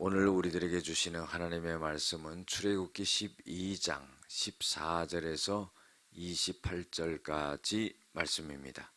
오늘 우리들에게 주시는 하나님의 말씀은 출애굽기 12장 14절에서 28절까지 말씀입니다.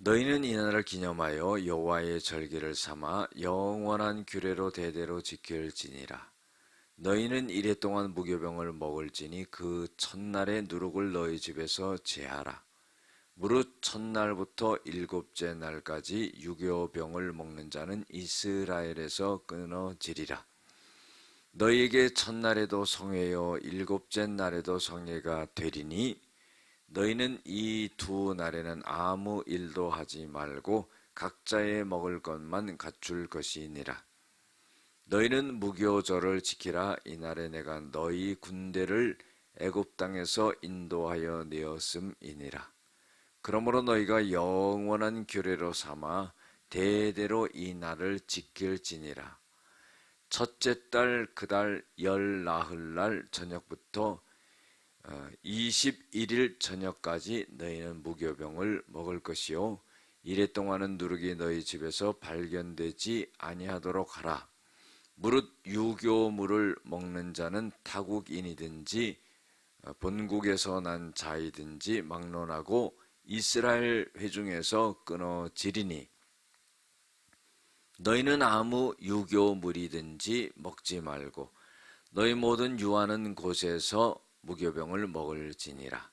너희는 이날을 기념하여 여호와의 절기를 삼아 영원한 규례로 대대로 지킬지니라. 너희는 이레 동안 무교병을 먹을지니 그 첫날에 누룩을 너희 집에서 제하라. 무릇 첫날부터 일곱째 날까지 유교병을 먹는 자는 이스라엘에서 끊어지리라. 너희에게 첫날에도 성회요 일곱째 날에도 성회가 되리니 너희는 이 두 날에는 아무 일도 하지 말고 각자의 먹을 것만 갖출 것이니라. 너희는 무교절을 지키라. 이날에 내가 너희 군대를 애굽 땅에서 인도하여 내었음이니라. 그러므로 너희가 영원한 규례로 삼아 대대로 이 날을 지킬지니라. 첫째 달 그 달 열 나흘날 저녁부터 21일 저녁까지 너희는 무교병을 먹을 것이요 이래 동안은 누룩이 너희 집에서 발견되지 아니하도록 하라. 무릇 유교물을 먹는 자는 타국인이든지 본국에서 난 자이든지 막론하고 이스라엘 회중에서 끊어지리니 너희는 아무 유교물이든지 먹지 말고 너희 모든 유하는 곳에서 무교병을 먹을지니라.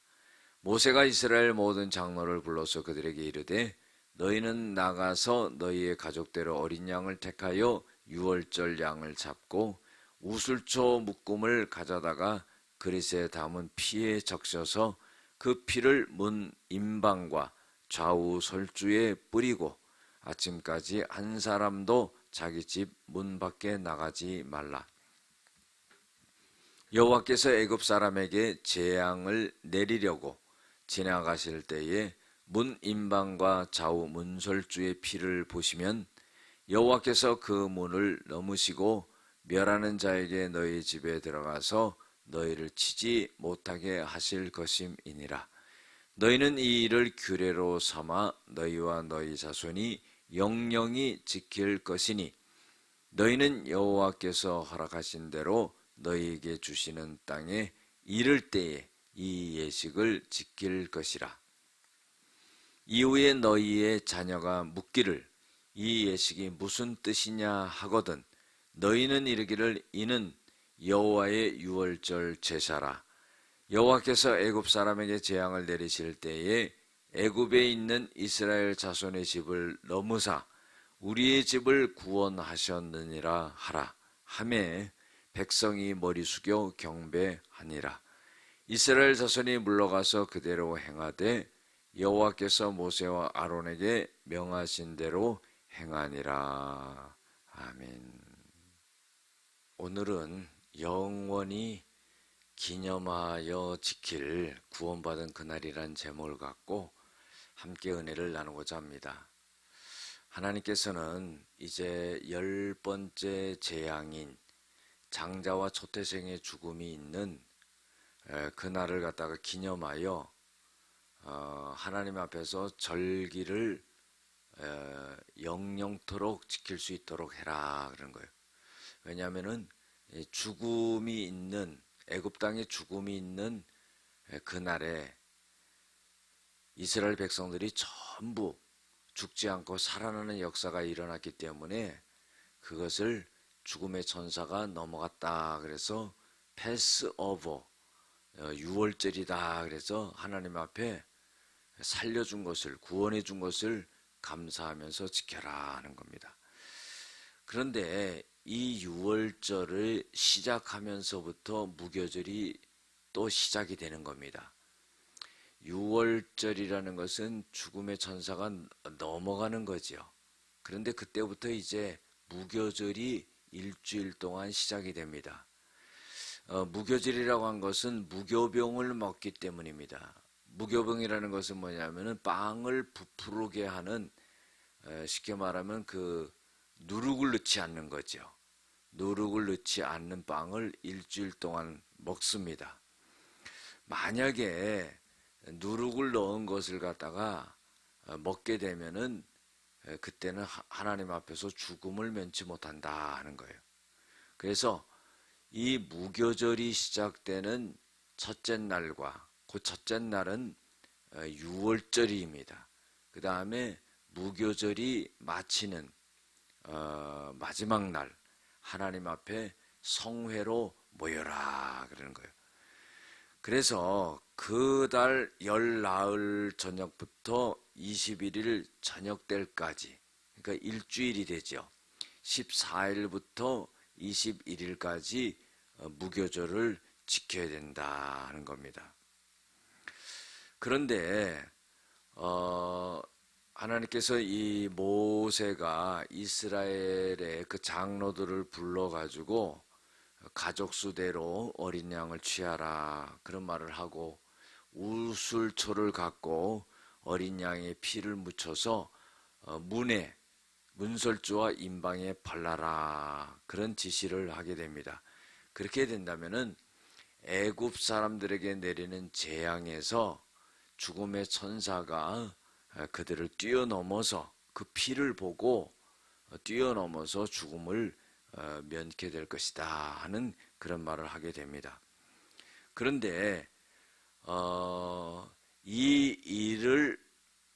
모세가 이스라엘 모든 장로를 불러서 그들에게 이르되 너희는 나가서 너희의 가족대로 어린 양을 택하여 유월절 양을 잡고 우슬초 묶음을 가져다가 그릇에 담은 피에 적셔서 그 피를 문 임방과 좌우 설주에 뿌리고 아침까지 한 사람도 자기 집 문 밖에 나가지 말라. 여호와께서 애굽 사람에게 재앙을 내리려고 지나가실 때에 문 임방과 좌우 문설주의 피를 보시면 여호와께서 그 문을 넘으시고 멸하는 자에게 너희 집에 들어가서 너희를 치지 못하게 하실 것임이니라. 너희는 이 일을 규례로 삼아 너희와 너희 자손이 영영히 지킬 것이니 너희는 여호와께서 허락하신 대로 너희에게 주시는 땅에 이를 때에 이 예식을 지킬 것이라. 이후에 너희의 자녀가 묻기를 이 예식이 무슨 뜻이냐 하거든 너희는 이르기를 이는 여호와의 유월절 제사라. 여호와께서 애굽 사람에게 재앙을 내리실 때에 애굽에 있는 이스라엘 자손의 집을 넘으사 우리의 집을 구원하셨느니라 하라 하매 백성이 머리 숙여 경배하니라. 이스라엘 자손이 물러가서 그대로 행하되 여호와께서 모세와 아론에게 명하신 대로 행하니라. 아멘. 오늘은 영원히 기념하여 지킬 구원받은 그날이란 제목을 갖고 함께 은혜를 나누고자 합니다. 하나님께서는 이제 10번째 재앙인 장자와 초태생의 죽음이 있는 그날을 갖다가 기념하여 하나님 앞에서 절기를 영영토록 지킬 수 있도록 해라 그런 거예요. 왜냐하면은 죽음이 있는 애굽 땅에 죽음이 있는 그날에 이스라엘 백성들이 전부 죽지 않고 살아나는 역사가 일어났기 때문에 그것을 죽음의 천사가 넘어갔다 그래서 패스오버 유월절이다 그래서 하나님 앞에 살려준 것을 구원해 준 것을 감사하면서 지켜라 하는 겁니다. 그런데 이 유월절을 시작하면서부터 무교절이 또 시작이 되는 겁니다. 유월절이라는 것은 죽음의 천사가 넘어가는 거죠. 그런데 그때부터 이제 무교절이 일주일 동안 시작이 됩니다. 무교절이라고 한 것은 무교병을 먹기 때문입니다. 무교병이라는 것은 뭐냐면은 빵을 부풀게 하는 쉽게 말하면 그 누룩을 넣지 않는 거죠. 누룩을 넣지 않는 빵을 일주일 동안 먹습니다. 만약에 누룩을 넣은 것을 갖다가 먹게 되면은 그때는 하나님 앞에서 죽음을 면치 못한다 하는 거예요. 그래서 이 무교절이 시작되는 첫째 날과 그 첫째 날은 유월절입니다. 그 다음에 무교절이 마치는 마지막 날 하나님 앞에 성회로 모여라 그러는 거예요. 그래서 그 달 열 나흘 저녁부터 21일 저녁 때까지, 그러니까 일주일이 되죠. 14일부터 21일까지 무교절을 지켜야 된다 하는 겁니다. 그런데 하나님께서 이 모세가 이스라엘의 그 장로들을 불러가지고 가족 수대로 어린 양을 취하라 그런 말을 하고 우슬초를 갖고 어린 양의 피를 묻혀서 문에 문설주와 임방에 발라라 그런 지시를 하게 됩니다. 그렇게 된다면은 애굽 사람들에게 내리는 재앙에서 죽음의 천사가 그들을 뛰어넘어서 그 피를 보고 뛰어넘어서 죽음을 면케 될 것이다 하는 그런 말을 하게 됩니다. 그런데 이 일을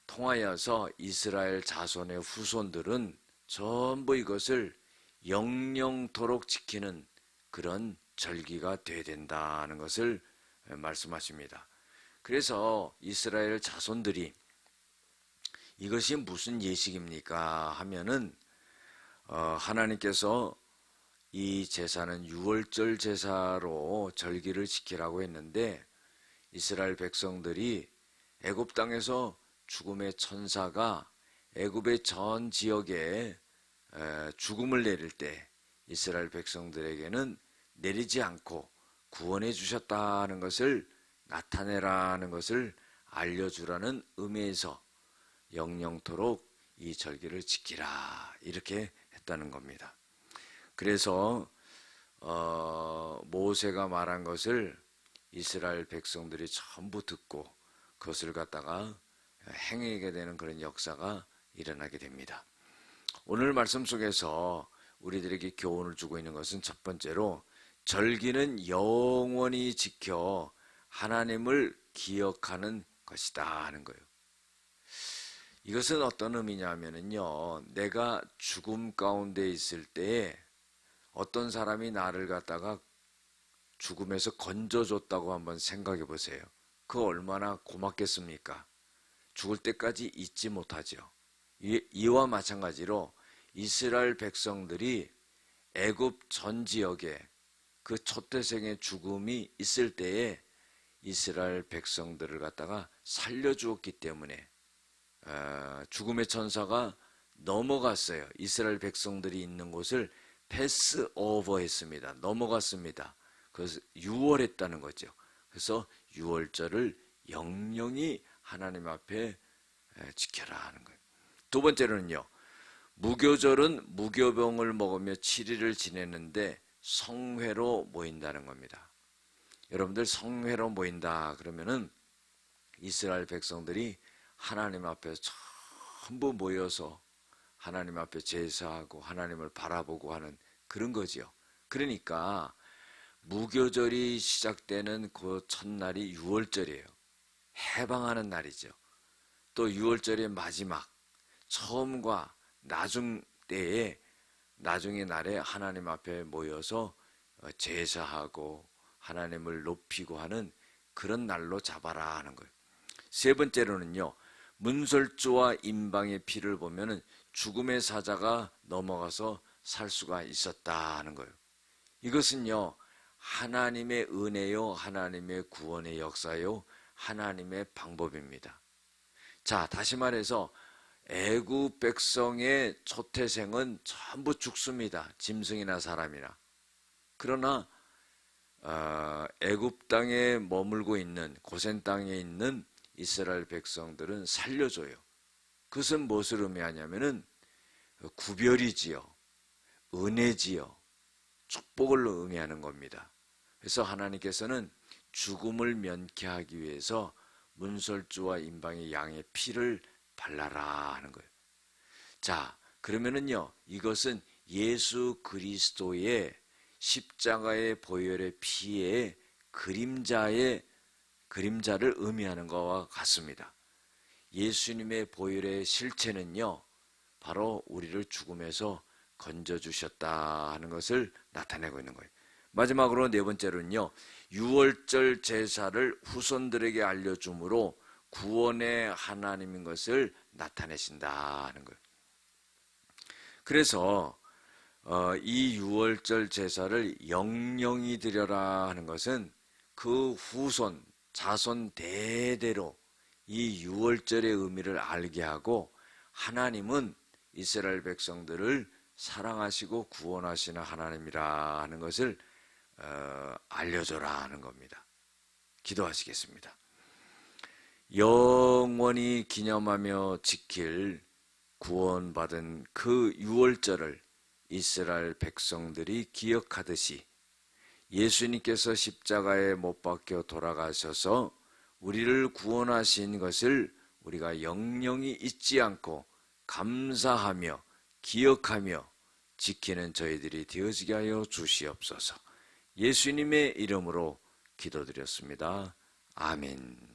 통하여서 이스라엘 자손의 후손들은 전부 이것을 영영토록 지키는 그런 절기가 되어야 된다는 것을 말씀하십니다. 그래서 이스라엘 자손들이 이것이 무슨 예식입니까 하면은 하나님께서 이 제사는 유월절 제사로 절기를 지키라고 했는데 이스라엘 백성들이 애굽 땅에서 죽음의 천사가 애굽의 전 지역에 죽음을 내릴 때 이스라엘 백성들에게는 내리지 않고 구원해 주셨다는 것을 나타내라는 것을 알려주라는 의미에서 영영토록 이 절기를 지키라 이렇게 했다는 겁니다. 그래서 모세가 말한 것을 이스라엘 백성들이 전부 듣고 그것을 갖다가 행하게 되는 그런 역사가 일어나게 됩니다. 오늘 말씀 속에서 우리들에게 교훈을 주고 있는 것은 첫 번째로 절기는 영원히 지켜 하나님을 기억하는 것이다 하는 거예요. 이것은 어떤 의미냐면요, 내가 죽음 가운데 있을 때에 어떤 사람이 나를 갖다가 죽음에서 건져줬다고 한번 생각해 보세요. 그거 얼마나 고맙겠습니까? 죽을 때까지 잊지 못하죠. 이와 마찬가지로 이스라엘 백성들이 애굽 전 지역에 그 초태생의 죽음이 있을 때에 이스라엘 백성들을 갖다가 살려주었기 때문에 죽음의 천사가 넘어갔어요. 이스라엘 백성들이 있는 곳을 패스 오버 했습니다. 넘어갔습니다. 그래서 유월했다는 거죠. 그래서 유월절을 영영히 하나님 앞에 지켜라 하는 거예요. 두 번째로는요, 무교절은 무교병을 먹으며 7일을 지내는데 성회로 모인다는 겁니다. 여러분들 성회로 모인다 그러면은 이스라엘 백성들이 하나님 앞에 전부 모여서 하나님 앞에 제사하고 하나님을 바라보고 하는 그런 거지요. 그러니까 무교절이 시작되는 그 첫날이 유월절이에요. 해방하는 날이죠. 또 유월절의 마지막 처음과 나중 때에 나중의 날에 하나님 앞에 모여서 제사하고 하나님을 높이고 하는 그런 날로 잡아라 하는 거예요. 세 번째로는요, 문설주와 임방의 피를 보면은 죽음의 사자가 넘어가서 살 수가 있었다 하는 거예요. 이것은요, 하나님의 은혜요, 하나님의 구원의 역사요, 하나님의 방법입니다. 자, 다시 말해서 애굽 백성의 초태생은 전부 죽습니다. 짐승이나 사람이나. 그러나 애굽 땅에 머물고 있는 고센 땅에 있는 이스라엘 백성들은 살려줘요. 그것은 무엇을 의미하냐면은 구별이지요, 은혜지요, 축복을 의미하는 겁니다. 그래서 하나님께서는 죽음을 면케하기 위해서 문설주와 임방의 양의 피를 발라라 하는 거예요. 자, 그러면은요, 이것은 예수 그리스도의 십자가의 보혈의 피의 그림자를 의미하는 것과 같습니다. 예수님의 보혈의 실체는요, 바로 우리를 죽음에서 건져주셨다 하는 것을 나타내고 있는 거예요. 마지막으로 네 번째로는요, 유월절 제사를 후손들에게 알려줌으로 구원의 하나님인 것을 나타내신다 하는 거예요. 그래서 이 유월절 제사를 영영히 드려라 하는 것은 그 후손, 자손 대대로 이 유월절의 의미를 알게 하고 하나님은 이스라엘 백성들을 사랑하시고 구원하시는 하나님이라 하는 것을 알려줘라 하는 겁니다. 기도하시겠습니다. 영원히 기념하며 지킬 구원받은 그 유월절을 이스라엘 백성들이 기억하듯이 예수님께서 십자가에 못 박혀 돌아가셔서 우리를 구원하신 것을 우리가 영영히 잊지 않고 감사하며 기억하며 지키는 저희들이 되어지게 하여 주시옵소서. 예수님의 이름으로 기도드렸습니다. 아멘.